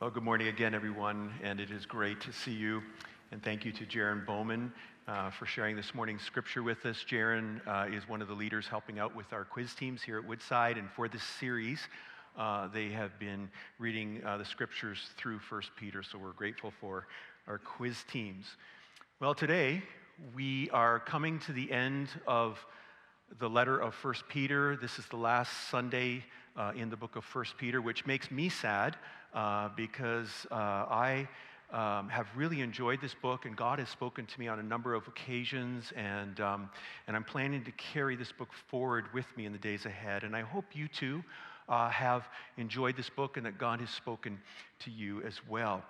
Well, good morning again, everyone, and it is great to see you. And thank you to Jaron Bowman for sharing this morning's scripture with us. Jaron is one of the leaders helping out with our quiz teams here at Woodside, and for this series, they have been reading the scriptures through 1 Peter, so we're grateful for our quiz teams. Well, today, we are coming to the end of the letter of 1 Peter. This is the last Sunday in the book of 1 Peter, which makes me sad because I have really enjoyed this book, and God has spoken to me on a number of occasions, and I'm planning to carry this book forward with me in the days ahead. And I hope you too have enjoyed this book and that God has spoken to you as well.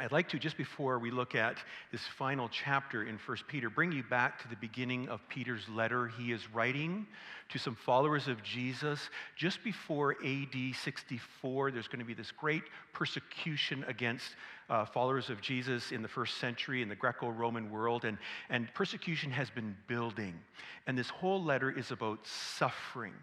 I'd like to, just before we look at this final chapter in 1 Peter, bring you back to the beginning of Peter's letter. He is writing to some followers of Jesus just before AD 64. There's going to be this great persecution against followers of Jesus in the first century in the Greco-Roman world, and persecution has been building. And this whole letter is about suffering.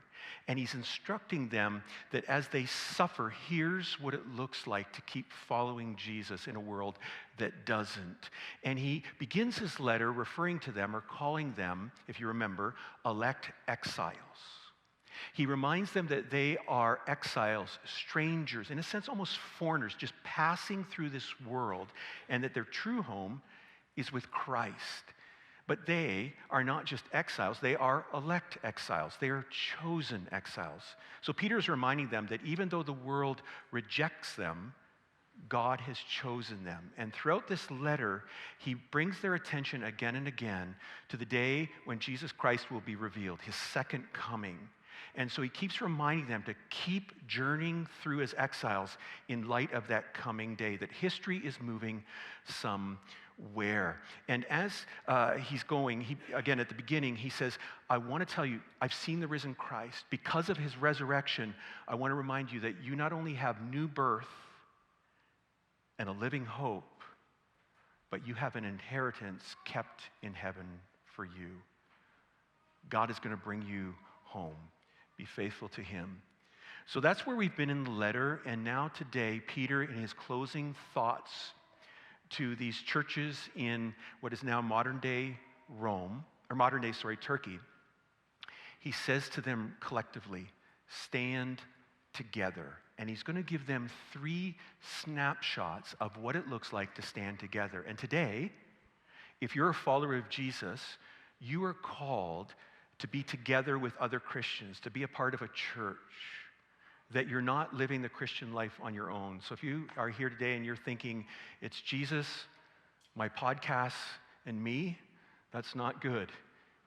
And he's instructing them that as they suffer, here's what it looks like to keep following Jesus in a world that doesn't. And he begins his letter referring to them or calling them, if you remember, elect exiles. He reminds them that they are exiles, strangers, in a sense almost foreigners, just passing through this world, and that their true home is with Christ. But they are not just exiles, they are elect exiles. They are chosen exiles. So Peter is reminding them that even though the world rejects them, God has chosen them. And throughout this letter, he brings their attention again and again to the day when Jesus Christ will be revealed, his second coming. And so he keeps reminding them to keep journeying through as exiles in light of that coming day, that history is moving somewhere. And as he's going, again at the beginning, he says, I want to tell you, I've seen the risen Christ. Because of his resurrection, I want to remind you that you not only have new birth and a living hope, but you have an inheritance kept in heaven for you. God is going to bring you home. Be faithful to him. So that's where we've been in the letter, and now today, Peter, in his closing thoughts to these churches in what is now modern-day Turkey, he says to them collectively, stand together. And he's going to give them 3 snapshots of what it looks like to stand together. And today, if you're a follower of Jesus, you are called to be together with other Christians, to be a part of a church, that you're not living the Christian life on your own. So if you are here today and you're thinking, it's Jesus, my podcasts, and me, that's not good.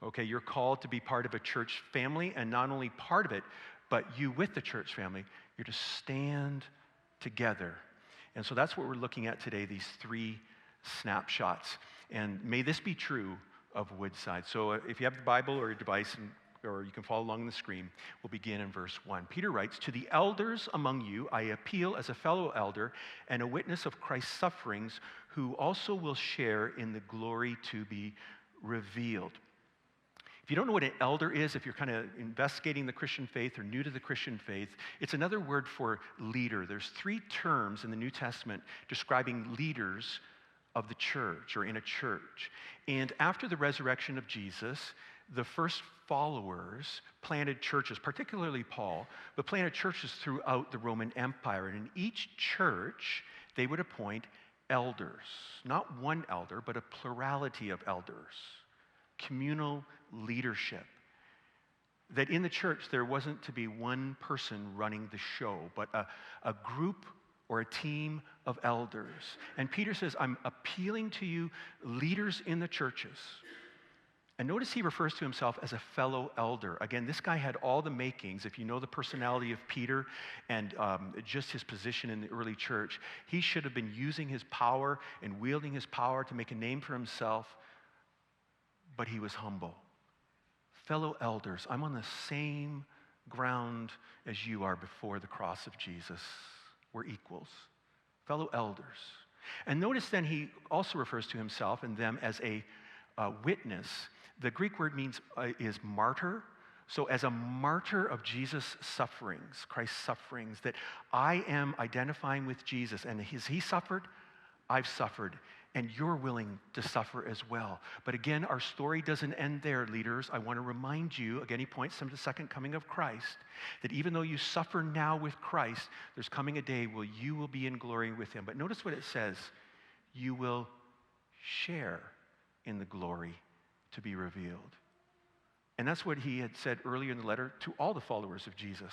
Okay, you're called to be part of a church family, and not only part of it, but you with the church family, you're to stand together. And so that's what we're looking at today, these 3 snapshots. And may this be true of Woodside. So if you have the Bible or your device, or you can follow along on the screen, we'll begin in verse 1. Peter writes, to the elders among you, I appeal as a fellow elder and a witness of Christ's sufferings, who also will share in the glory to be revealed. If you don't know what an elder is, if you're kind of investigating the Christian faith or new to the Christian faith, it's another word for leader. There's 3 terms in the New Testament describing leaders of the church or in a church. And after the resurrection of Jesus, the first followers planted churches, particularly Paul, but planted churches throughout the Roman Empire. And in each church, they would appoint elders. Not one elder, but a plurality of elders. Communal leadership. That in the church, there wasn't to be one person running the show, but a group or a team of elders. And Peter says, I'm appealing to you, leaders in the churches. And notice he refers to himself as a fellow elder. Again, this guy had all the makings. If you know the personality of Peter and just his position in the early church, he should have been using his power and wielding his power to make a name for himself, but he was humble. Fellow elders, I'm on the same ground as you are before the cross of Jesus. We're equals, fellow elders. And notice then he also refers to himself and them as a witness. The Greek word is martyr. So as a martyr of Jesus' sufferings, Christ's sufferings, that I am identifying with Jesus, and as he suffered, I've suffered, and you're willing to suffer as well. But again, our story doesn't end there, leaders. I want to remind you, again, he points them to the second coming of Christ, that even though you suffer now with Christ, there's coming a day where you will be in glory with him. But notice what it says, you will share in the glory to be revealed. And that's what he had said earlier in the letter to all the followers of Jesus,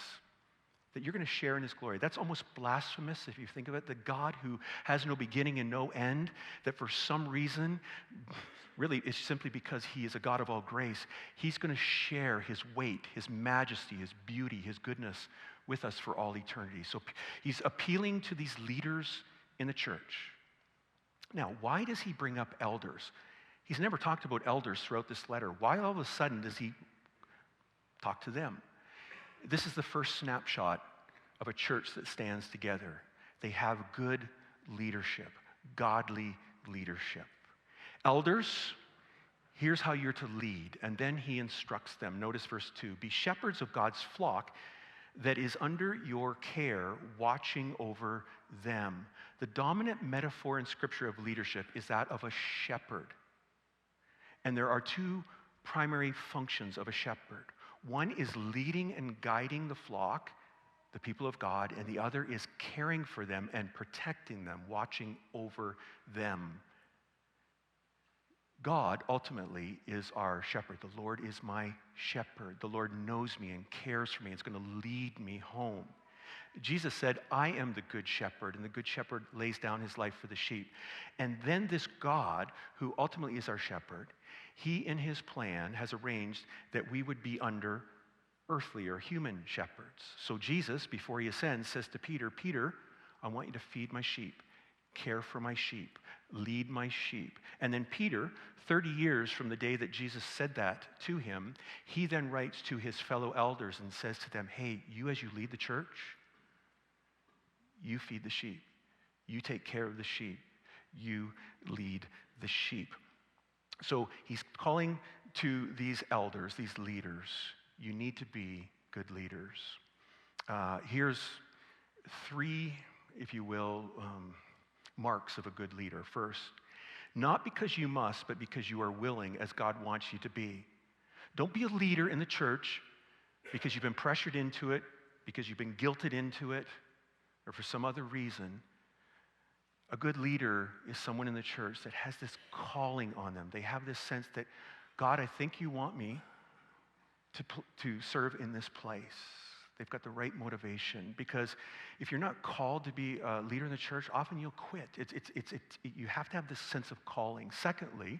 that you're going to share in his glory. That's almost blasphemous if you think of it. The God who has no beginning and no end, that for some reason, really it's simply because he is a God of all grace, he's going to share his weight, his majesty, his beauty, his goodness with us for all eternity. So he's appealing to these leaders in the church. Now, why does he bring up elders? He's never talked about elders throughout this letter. Why all of a sudden does he talk to them? This is the first snapshot of a church that stands together. They have good leadership, godly leadership. Elders, here's how you're to lead. And then he instructs them. Notice verse 2. Be shepherds of God's flock that is under your care, watching over them. The dominant metaphor in Scripture of leadership is that of a shepherd. And there are two primary functions of a shepherd. One is leading and guiding the flock, the people of God, and the other is caring for them and protecting them, watching over them. God ultimately is our shepherd. The Lord is my shepherd. The Lord knows me and cares for me. It's going to lead me home. Jesus said, I am the good shepherd, and the good shepherd lays down his life for the sheep. And then this God, who ultimately is our shepherd, he in his plan has arranged that we would be under earthly or human shepherds. So Jesus, before he ascends, says to Peter, Peter, I want you to feed my sheep, care for my sheep, lead my sheep. And then Peter, 30 years from the day that Jesus said that to him, he then writes to his fellow elders and says to them, hey, you as you lead the church, you feed the sheep. You take care of the sheep. You lead the sheep. So he's calling to these elders, these leaders, you need to be good leaders. Here's three, if you will, marks of a good leader. First, not because you must, but because you are willing as God wants you to be. Don't be a leader in the church because you've been pressured into it, because you've been guilted into it, or for some other reason. A good leader is someone in the church that has this calling on them. They have this sense that, God, I think you want me to serve in this place. They've got the right motivation, because if you're not called to be a leader in the church, often you'll quit. You have to have this sense of calling. Secondly,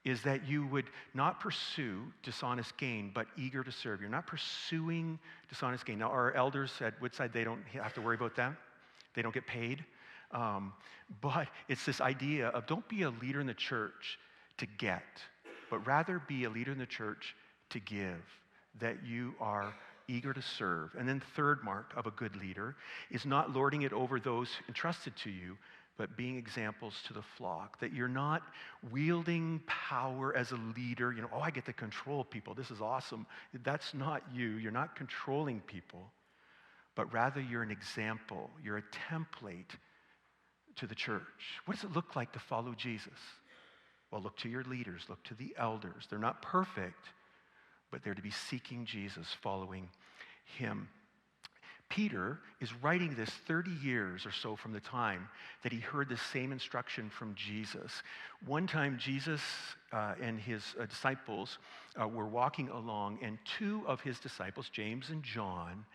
is that you would not pursue dishonest gain, but eager to serve. You're not pursuing dishonest gain. Now, our elders at Woodside, they don't have to worry about that. They don't get paid. But it's this idea of don't be a leader in the church to get, but rather be a leader in the church to give, that you are eager to serve. And then third mark of a good leader is not lording it over those entrusted to you, but being examples to the flock, that you're not wielding power as a leader, oh, I get to control people, this is awesome. That's not you. You're not controlling people, but rather you're an example. You're a template to the church. What does it look like to follow Jesus? Well, look to your leaders, look to the elders. They're not perfect, but they're to be seeking Jesus, following him. Peter is writing this 30 years or so from the time that he heard the same instruction from Jesus. One time, Jesus and his disciples were walking along, and two of his disciples, James and John,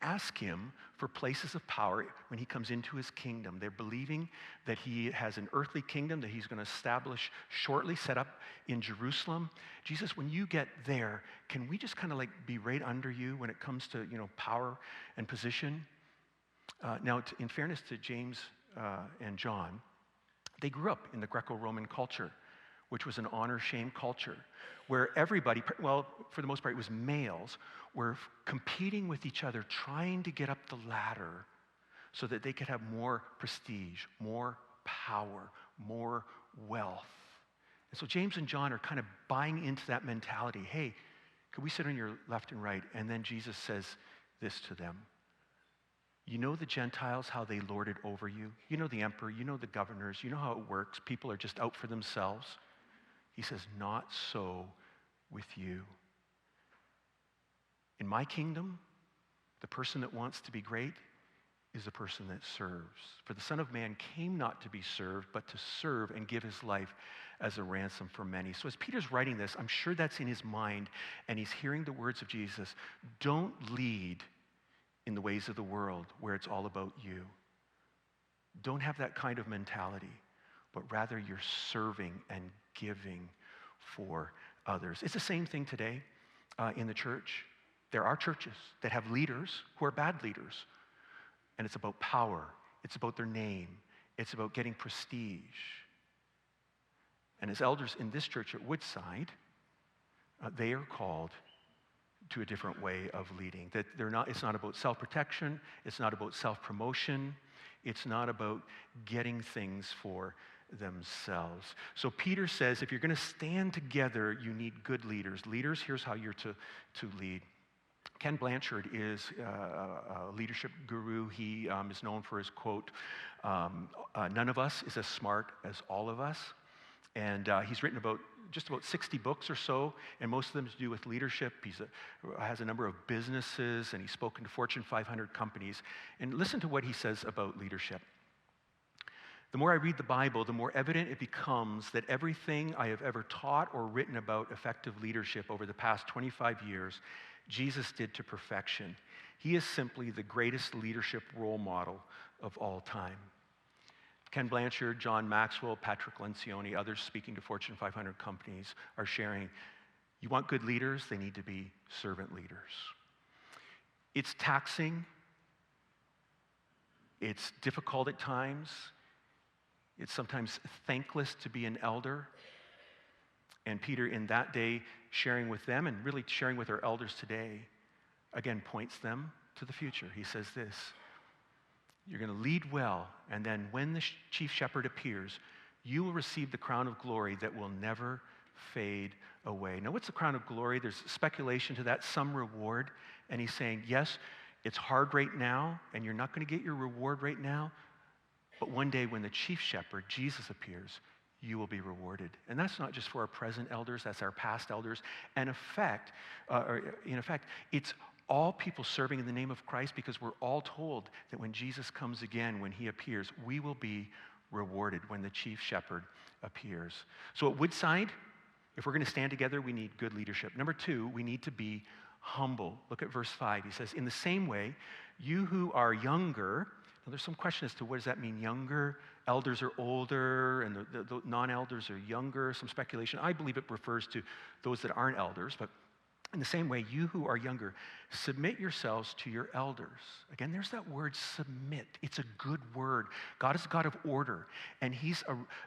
ask him for places of power when he comes into his kingdom. They're believing that he has an earthly kingdom that he's going to establish shortly, set up in Jerusalem. Jesus, when you get there, can we just kind of like be right under you when it comes to, power and position? Now, in fairness to James and John, they grew up in the Greco-Roman culture, which was an honor-shame culture, where everybody, well, for the most part, it was males, were competing with each other, trying to get up the ladder so that they could have more prestige, more power, more wealth. And so James and John are kind of buying into that mentality. Hey, Could we sit on your left and right? And then Jesus says this to them. You know the Gentiles, how they lord it over you. You know the emperor, you know the governors, you know how it works. People are just out for themselves. He says, not so with you. In my kingdom, the person that wants to be great is the person that serves. For the Son of Man came not to be served, but to serve and give his life as a ransom for many. So as Peter's writing this, I'm sure that's in his mind, and he's hearing the words of Jesus. Don't lead in the ways of the world where it's all about you. Don't have that kind of mentality, but rather you're serving and giving for others. It's the same thing today in the church. There are churches that have leaders who are bad leaders, and it's about power. It's about their name. It's about getting prestige. And as elders in this church at Woodside, they are called to a different way of leading. That it's not about self-protection. It's not about self-promotion. It's not about getting things for themselves. So Peter says, if you're going to stand together, you need good leaders. Leaders, here's how you're to lead. Ken Blanchard is a leadership guru. He is known for his quote, none of us is as smart as all of us. And he's written just about 60 books or so, and most of them to do with leadership. He has a number of businesses, and he's spoken to Fortune 500 companies. And listen to what he says about leadership. The more I read the Bible, the more evident it becomes that everything I have ever taught or written about effective leadership over the past 25 years, Jesus did to perfection. He is simply the greatest leadership role model of all time. Ken Blanchard, John Maxwell, Patrick Lencioni, others speaking to Fortune 500 companies are sharing, you want good leaders, they need to be servant leaders. It's taxing. It's difficult at times. It's sometimes thankless to be an elder. And Peter, in that day, sharing with them and really sharing with our elders today, again, points them to the future. He says this, you're going to lead well, and then when the chief shepherd appears, you will receive the crown of glory that will never fade away. Now, what's the crown of glory? There's speculation to that, some reward. And he's saying, yes, it's hard right now, and you're not going to get your reward right now, but one day when the chief shepherd, Jesus, appears, you will be rewarded. And that's not just for our present elders, that's our past elders. And in effect, it's all people serving in the name of Christ, because we're all told that when Jesus comes again, when he appears, we will be rewarded when the chief shepherd appears. So at Woodside, if we're going to stand together, we need good leadership. Number two, we need to be humble. Look at verse 5. He says, in the same way, you who are younger, now there's some question as to what does that mean, younger? Elders are older, and the non-elders are younger. Some speculation. I believe it refers to those that aren't elders, but in the same way, you who are younger, submit yourselves to your elders. Again, there's that word submit. It's a good word. God is a God of order, and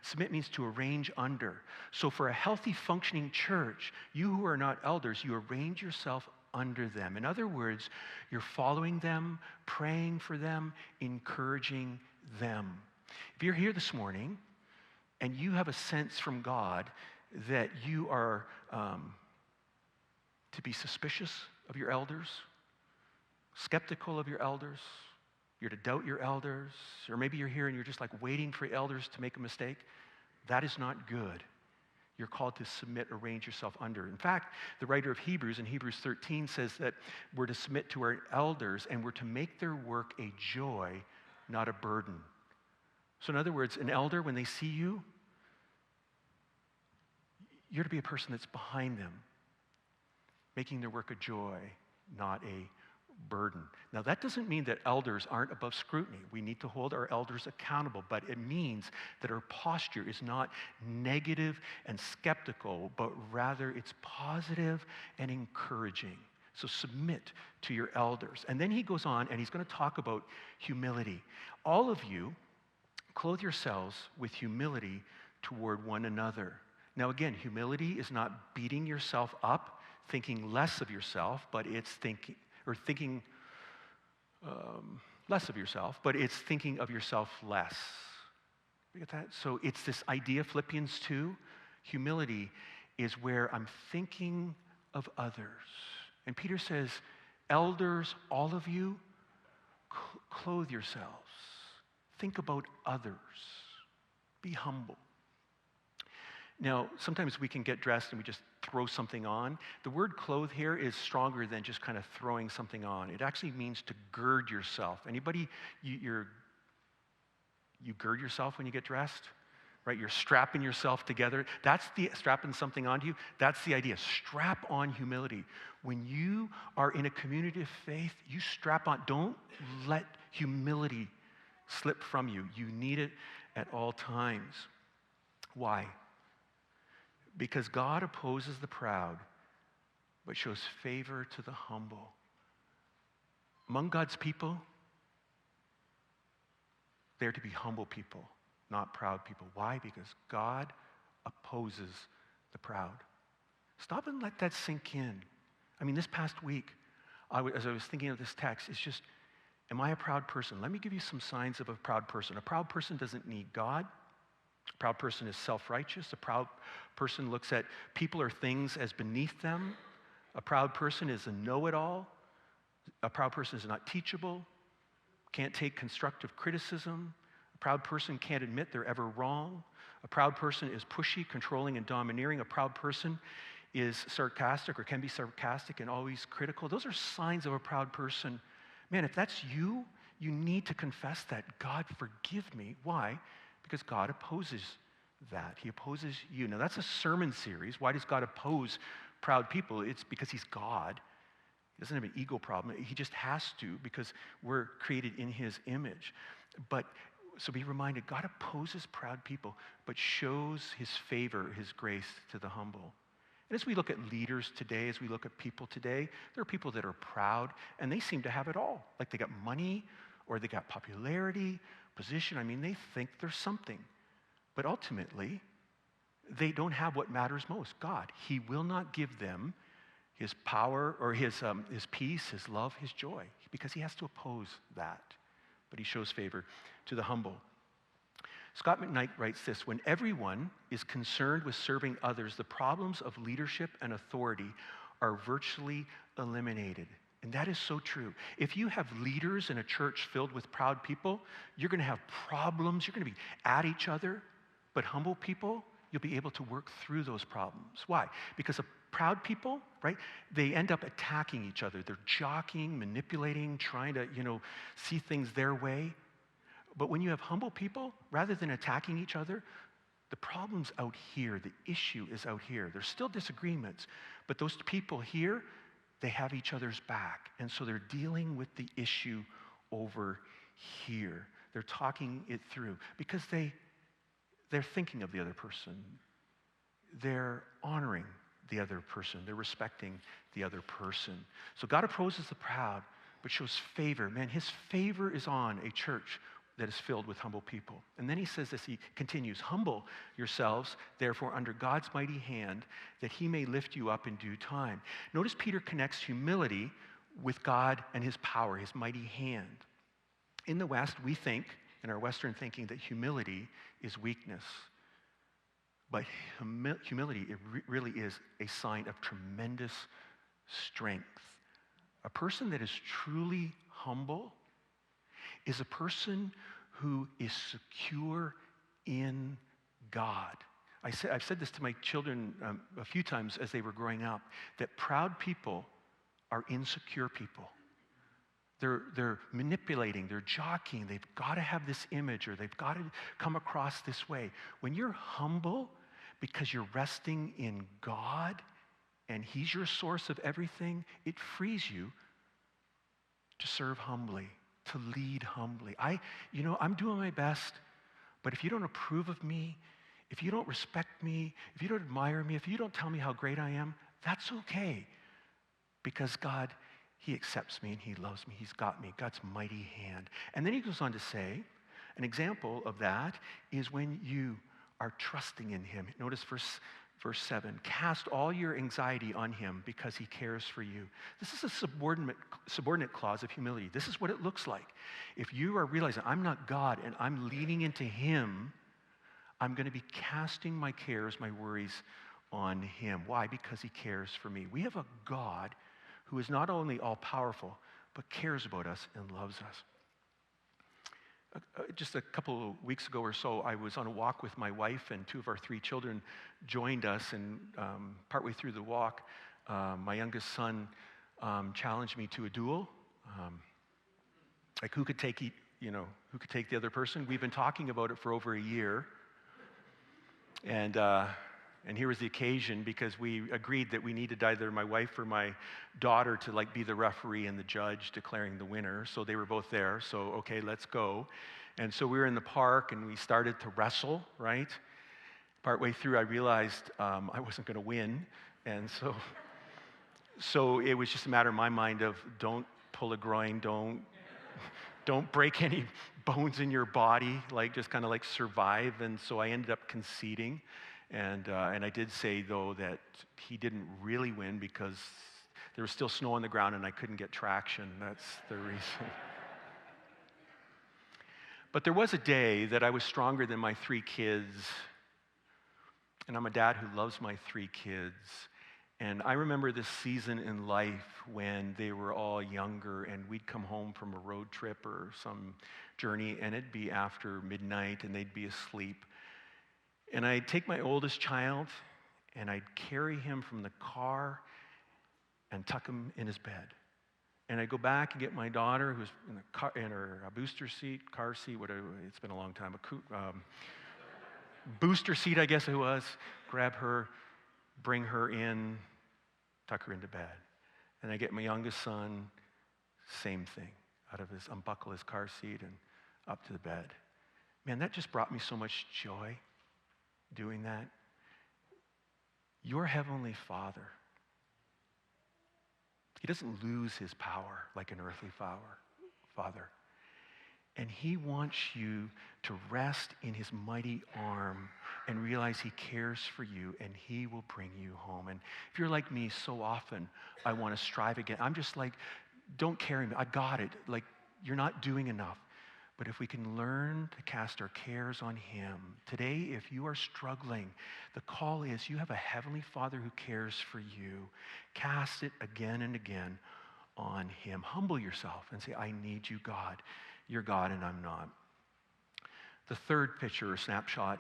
submit means to arrange under. So for a healthy, functioning church, you who are not elders, you arrange yourself under them. In other words, you're following them, praying for them, encouraging them. If you're here this morning and you have a sense from God that you are to be suspicious of your elders, skeptical of your elders, you're to doubt your elders, or maybe you're here and you're just like waiting for elders to make a mistake, that is not good. You're called to submit, arrange yourself under. In fact, the writer of Hebrews in Hebrews 13 says that we're to submit to our elders and we're to make their work a joy, not a burden. So in other words, an elder, when they see you, you're to be a person that's behind them, making their work a joy, not a burden. Now, that doesn't mean that elders aren't above scrutiny. We need to hold our elders accountable, but it means that our posture is not negative and skeptical, but rather it's positive and encouraging. So submit to your elders. And then he goes on and he's going to talk about humility. All of you, clothe yourselves with humility toward one another. Now again, humility is not beating yourself up, thinking less of yourself, but it's thinking less of yourself, but it's thinking of yourself less. You get that? So it's this idea, Philippians 2, humility is where I'm thinking of others. And Peter says, elders, all of you, clothe yourselves. Think about others. Be humble. Now, sometimes we can get dressed and we just throw something on. The word clothe here is stronger than just kind of throwing something on. It actually means to gird yourself. Anybody, you gird yourself when you get dressed? Right? You're strapping yourself together. That's the strapping something onto you. That's the idea. Strap on humility. When you are in a community of faith, you strap on. Don't let humility slip from you. You need it at all times. Why? Because God opposes the proud, but shows favor to the humble. Among God's people, they're to be humble people, not proud people. Why? Because God opposes the proud. Stop and let that sink in. I mean, this past week, as I was thinking of this text, it's just, am I a proud person? Let me give you some signs of a proud person. A proud person doesn't need God. A proud person is self-righteous. A proud person looks at people or things as beneath them. A proud person is a know-it-all. A proud person is not teachable, can't take constructive criticism. A proud person can't admit they're ever wrong. A proud person is pushy, controlling, and domineering. A proud person is sarcastic or can be sarcastic and always critical. Those are signs of a proud person. Man, if that's you, you need to confess that. God, forgive me. Why? Because God opposes that. He opposes you. Now, that's a sermon series. Why does God oppose proud people? It's because he's God. He doesn't have an ego problem. He just has to because we're created in his image. So be reminded, God opposes proud people, but shows his favor, his grace to the humble. And as we look at leaders today, as we look at people today, there are people that are proud, and they seem to have it all. Like they got money, or they got popularity, position. I mean, they think they're something. But ultimately, they don't have what matters most, God. He will not give them his power or his peace, his love, his joy, because he has to oppose that. But he shows favor to the humble. Scott McKnight writes this: when everyone is concerned with serving others, the problems of leadership and authority are virtually eliminated. And that is so true. If you have leaders in a church filled with proud people, you're going to have problems. You're going to be at each other. But humble people, you'll be able to work through those problems. Why? Because proud people, right, they end up attacking each other. They're jockeying, manipulating, trying to, see things their way. But when you have humble people, rather than attacking each other, the problem's out here. The issue is out here. There's still disagreements, but those people here, they have each other's back. And so they're dealing with the issue over here. They're talking it through because they're thinking of the other person. They're honoring the other person. They're respecting the other person. So God opposes the proud, but shows favor. Man, his favor is on a church that is filled with humble people. And then he says this, he continues, humble yourselves, therefore, under God's mighty hand, that he may lift you up in due time. Notice Peter connects humility with God and his power, his mighty hand. In the West, we think, in our Western thinking, that humility is weakness. But humility, it really is a sign of tremendous strength. A person that is truly humble is a person who is secure in God. I've said this to my children a few times as they were growing up, that proud people are insecure people. They're manipulating, they're jockeying, they've got to have this image or they've got to come across this way. When you're humble because you're resting in God and he's your source of everything, it frees you to serve humbly, to lead humbly. I'm doing my best, but if you don't approve of me, if you don't respect me, if you don't admire me, if you don't tell me how great I am, that's okay. Because God, he accepts me and he loves me. He's got me, God's mighty hand. And then he goes on to say, an example of that is when you are trusting in him. Notice verse 7, cast all your anxiety on him because he cares for you. This is a subordinate clause of humility. This is what it looks like. If you are realizing I'm not God and I'm leaning into him, I'm going to be casting my cares, my worries on him. Why? Because he cares for me. We have a God who is not only all-powerful, but cares about us and loves us. Just a couple of weeks ago or so, I was on a walk with my wife, and two of our three children joined us. And partway through the walk, my youngest son challenged me to a duel. Like who could take the other person? We've been talking about it for over a year, and here was the occasion, because we agreed that we needed either my wife or my daughter to be the referee and the judge declaring the winner. So they were both there. So, okay, let's go. And so we were in the park and we started to wrestle, right? Partway through, I realized I wasn't going to win. And so it was just a matter in my mind of don't pull a groin, don't break any bones in your body, just kind of survive. And so I ended up conceding. And I did say, though, that he didn't really win because there was still snow on the ground and I couldn't get traction. That's the reason. But there was a day that I was stronger than my three kids. And I'm a dad who loves my three kids. And I remember this season in life when they were all younger and we'd come home from a road trip or some journey, and it'd be after midnight and they'd be asleep. And I'd take my oldest child and I'd carry him from the car and tuck him in his bed. And I'd go back and get my daughter, who's in her booster seat, car seat, whatever, it's been a long time, booster seat, I guess it was, grab her, bring her in, tuck her into bed. And I get my youngest son, same thing, unbuckle his car seat and up to the bed. Man, that just brought me so much joy. Doing that. Your Heavenly Father, he doesn't lose his power like an earthly father. And he wants you to rest in his mighty arm and realize he cares for you and he will bring you home. And if you're like me, so often I want to strive again. I'm just don't carry me. I got it. You're not doing enough. But if we can learn to cast our cares on him, today, if you are struggling, the call is you have a Heavenly Father who cares for you. Cast it again and again on him. Humble yourself and say, I need you, God. You're God and I'm not. The third picture or snapshot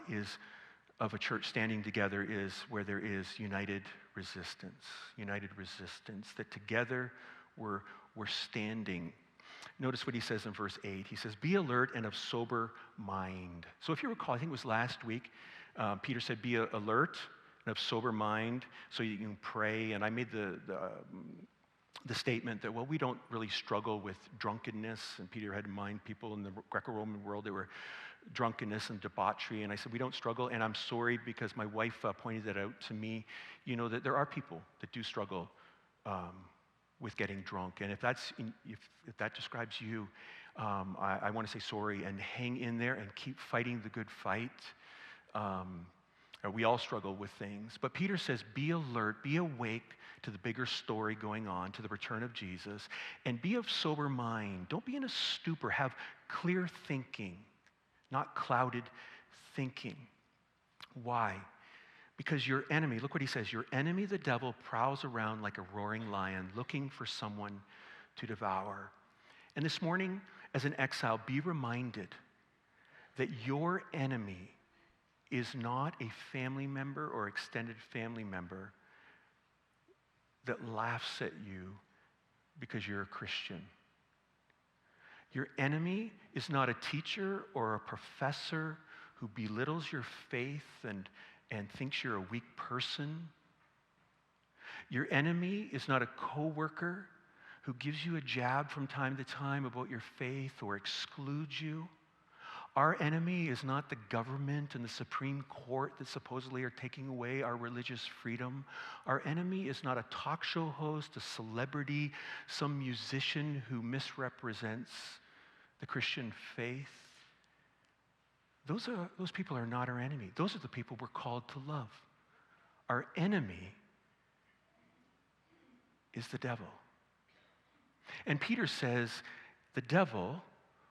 of a church standing together is where there is united resistance. United resistance, that together we're standing. Notice what he says in verse 8. He says, be alert and of sober mind. So if you recall, I think it was last week, Peter said, be alert and of sober mind so you can pray. And I made the statement that, we don't really struggle with drunkenness. And Peter had in mind people in the Greco-Roman world that were drunkenness and debauchery. And I said, we don't struggle. And I'm sorry because my wife pointed that out to me, that there are people that do struggle with getting drunk. And if that describes you, I want to say sorry and hang in there and keep fighting the good fight. We all struggle with things. But Peter says, be alert, be awake to the bigger story going on, to the return of Jesus, and be of sober mind. Don't be in a stupor. Have clear thinking, not clouded thinking. Why? Because your enemy, look what he says, your enemy, the devil, prowls around like a roaring lion looking for someone to devour. And this morning, as an exile, be reminded that your enemy is not a family member or extended family member that laughs at you because you're a Christian. Your enemy is not a teacher or a professor who belittles your faith and thinks you're a weak person. Your enemy is not a coworker who gives you a jab from time to time about your faith or excludes you. Our enemy is not the government and the Supreme Court that supposedly are taking away our religious freedom. Our enemy is not a talk show host, a celebrity, some musician who misrepresents the Christian faith. Those people are not our enemy. Those are the people we're called to love. Our enemy is the devil. And Peter says the devil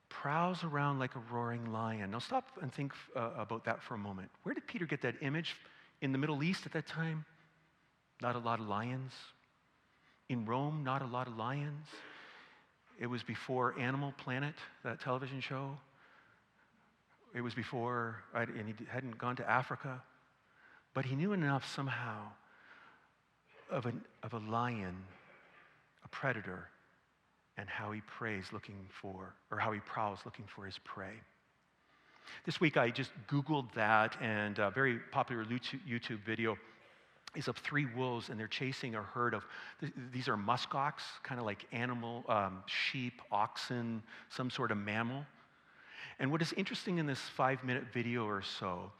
prowls around like a roaring lion. Now stop and think about that for a moment. Where did Peter get that image In the Middle East at that time, not a lot of lions. In Rome, not a lot of lions. It was before Animal Planet, that television show. It was before, and he hadn't gone to Africa. But he knew enough somehow of a lion, a predator, and how he prays looking for, or how he prowls looking for his prey. This week I just Googled that, and a very popular YouTube video is of 3 wolves, and they're chasing a herd of, these are muskox, kind of like animal, sheep, oxen, some sort of mammal. And what is interesting in this 5-minute video or so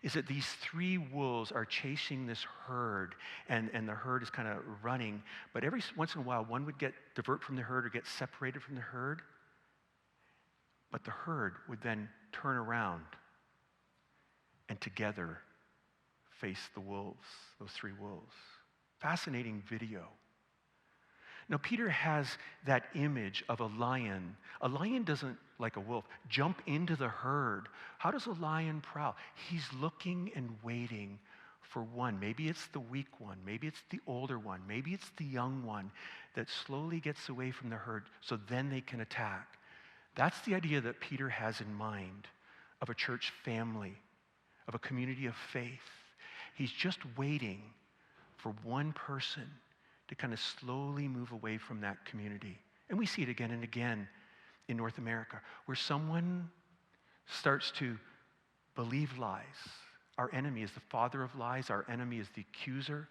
is that these 3 wolves are chasing this herd, and the herd is kind of running, but every once in a while one would divert from the herd or get separated from the herd, but the herd would then turn around and together face the wolves, those 3 wolves. Fascinating video. Now, Peter has that image of a lion. A lion doesn't, like a wolf, jump into the herd. How does a lion prowl? He's looking and waiting for one. Maybe it's the weak one. Maybe it's the older one. Maybe it's the young one that slowly gets away from the herd so then they can attack. That's the idea that Peter has in mind of a church family, of a community of faith. He's just waiting for one person to kind of slowly move away from that community. And we see it again and again in North America, where someone starts to believe lies. Our enemy is the father of lies. Our enemy is the accuser.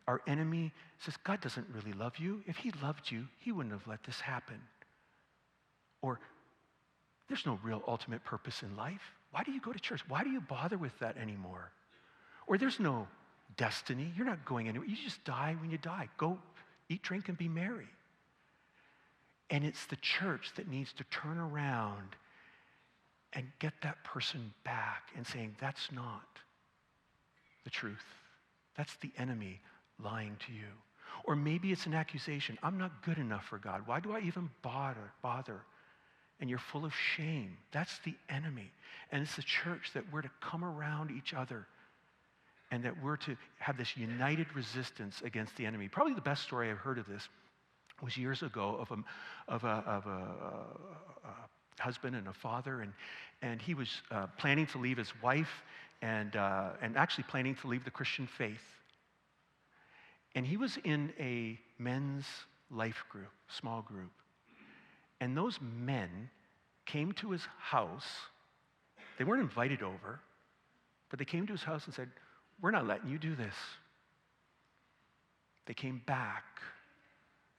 Our enemy says, God doesn't really love you. If he loved you, he wouldn't have let this happen. Or, there's no real ultimate purpose in life. Why do you go to church? Why do you bother with that anymore? Or there's no destiny. You're not going anywhere. You just die when you die. Go eat, drink, and be merry. And it's the church that needs to turn around and get that person back and saying, that's not the truth. That's the enemy lying to you. Or maybe it's an accusation. I'm not good enough for God. Why do I even bother? And you're full of shame. That's the enemy. And it's the church that we're to come around each other and that we're to have this united resistance against the enemy. Probably the best story I've heard of this was years ago of a husband and a father, and he was planning to leave his wife and actually planning to leave the Christian faith. And he was in a men's life group, small group. And those men came to his house. They weren't invited over, but they came to his house and said, we're not letting you do this. They came back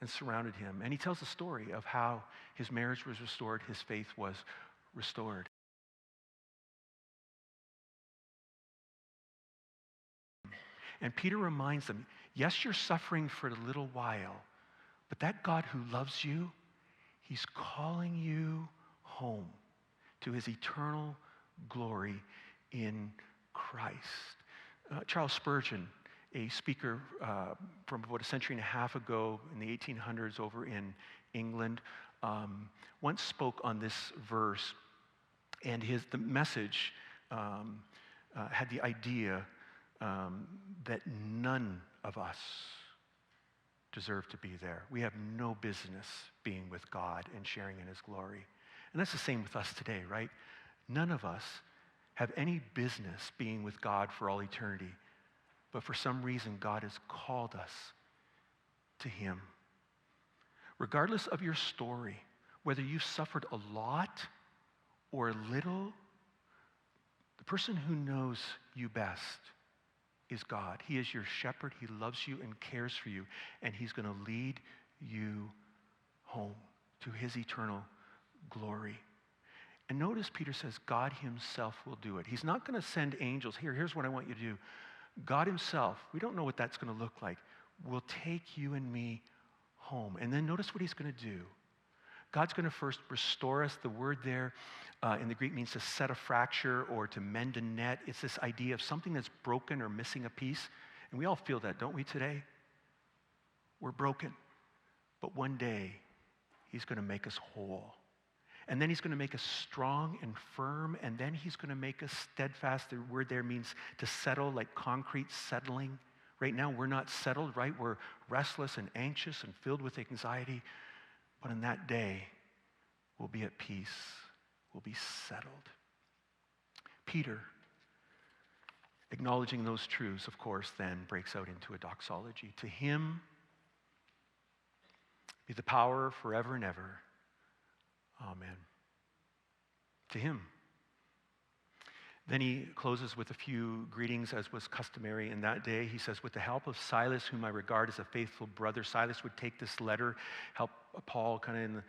and surrounded him. And he tells the story of how his marriage was restored, his faith was restored. And Peter reminds them, yes, you're suffering for a little while, but that God who loves you, he's calling you home to his eternal glory in Christ. Charles Spurgeon, a speaker from about a century and a half ago in the 1800s over in England, once spoke on this verse, and the message had the idea that none of us deserve to be there. We have no business being with God and sharing in his glory. And that's the same with us today, right? None of us have any business being with God for all eternity. But for some reason, God has called us to him. Regardless of your story, whether you've suffered a lot or a little, the person who knows you best is God. He is your shepherd. He loves you and cares for you. And he's going to lead you home to his eternal glory. And notice Peter says God himself will do it. He's not going to send angels. Here's what I want you to do. God himself, we don't know what that's going to look like, will take you and me home. And then notice what he's going to do. God's going to first restore us. The word there in the Greek means to set a fracture or to mend a net. It's this idea of something that's broken or missing a piece. And we all feel that, don't we, today? We're broken. But one day, he's going to make us whole. And then he's going to make us strong and firm, and then he's going to make us steadfast. The word there means to settle, like concrete settling. Right now, we're not settled, right? We're restless and anxious and filled with anxiety. But in that day, we'll be at peace. We'll be settled. Peter, acknowledging those truths, of course, then breaks out into a doxology. To him be the power forever and ever. Amen. To him. Then he closes with a few greetings, as was customary in that day. He says, with the help of Silas, whom I regard as a faithful brother. Silas would take this letter, help Paul kind of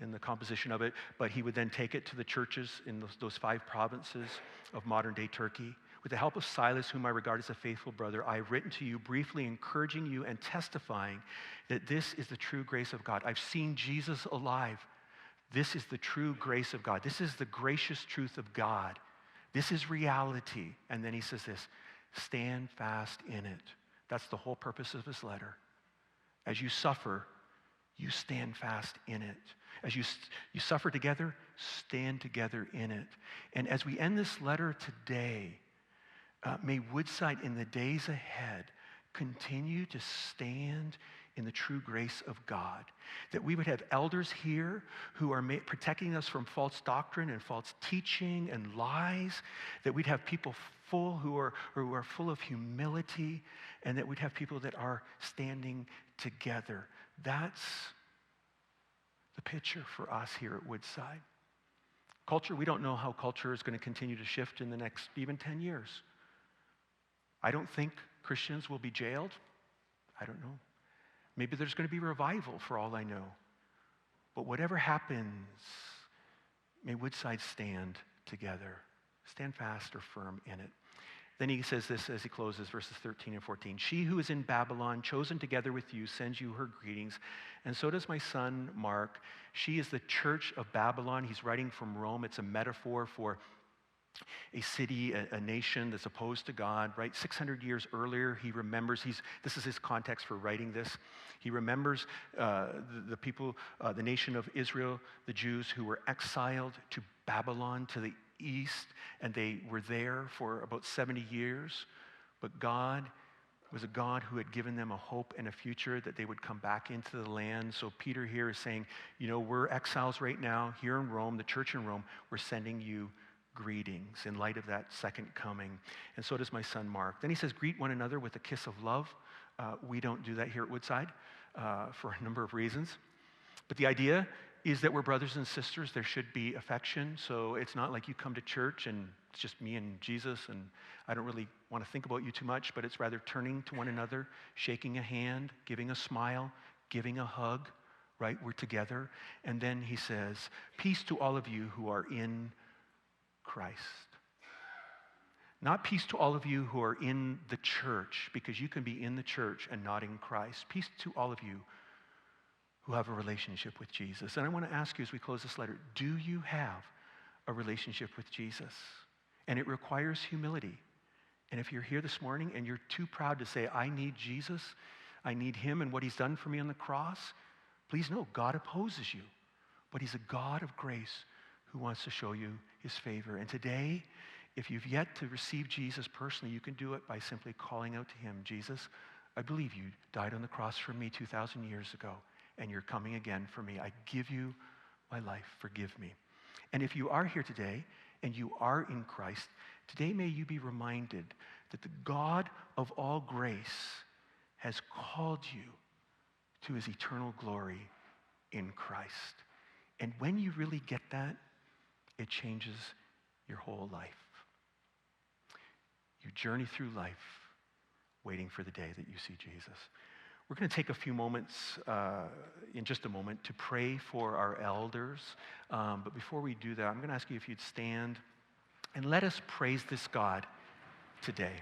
in the composition of it, but he would then take it to the churches in those 5 provinces of modern-day Turkey. With the help of Silas, whom I regard as a faithful brother, I have written to you briefly, encouraging you and testifying that this is the true grace of God. I've seen Jesus alive. This is the true grace of God. This is the gracious truth of God. This is reality. And then he says this, stand fast in it. That's the whole purpose of his letter. As you suffer, you stand fast in it. As you suffer together, stand together in it. And as we end this letter today, may Woodside in the days ahead continue to stand in the true grace of God. That we would have elders here who are protecting us from false doctrine and false teaching and lies. That we'd have people who are full of humility, and that we'd have people that are standing together. That's the picture for us here at Woodside. Culture, we don't know how culture is going to continue to shift in the next even 10 years. I don't think Christians will be jailed. I don't know. Maybe there's going to be revival for all I know. But whatever happens, may Woodside stand together. Stand fast or firm in it. Then he says this as he closes, verses 13 and 14. She who is in Babylon, chosen together with you, sends you her greetings. And so does my son, Mark. She is the church of Babylon. He's writing from Rome. It's a metaphor for a city, a nation that's opposed to God, right? 600 years earlier, he remembers, this is his context for writing this. He remembers the people, the nation of Israel, the Jews who were exiled to Babylon, to the east, and they were there for about 70 years. But God was a God who had given them a hope and a future that they would come back into the land. So Peter here is saying, we're exiles right now here in Rome, the church in Rome. We're sending you greetings in light of that second coming. And so does my son Mark. Then he says, greet one another with a kiss of love. We don't do that here at Woodside for a number of reasons. But the idea is that we're brothers and sisters. There should be affection. So it's not like you come to church and it's just me and Jesus and I don't really want to think about you too much, but it's rather turning to one another, shaking a hand, giving a smile, giving a hug, right? We're together. And then he says, peace to all of you who are in Christ. Not peace to all of you who are in the church, because you can be in the church and not in Christ. Peace to all of you who have a relationship with Jesus. And I want to ask you as we close this letter, do you have a relationship with Jesus? And it requires humility. And if you're here this morning and you're too proud to say, I need Jesus, I need him and what he's done for me on the cross, please know God opposes you. But he's a God of grace who wants to show you his favor. And today, if you've yet to receive Jesus personally, you can do it by simply calling out to him, Jesus, I believe you died on the cross for me 2,000 years ago, and you're coming again for me. I give you my life. Forgive me. And if you are here today and you are in Christ, today may you be reminded that the God of all grace has called you to his eternal glory in Christ. And when you really get that, it changes your whole life. You journey through life waiting for the day that you see Jesus. We're going to take a few moments in just a moment to pray for our elders. But before we do that, I'm going to ask you if you'd stand and let us praise this God today.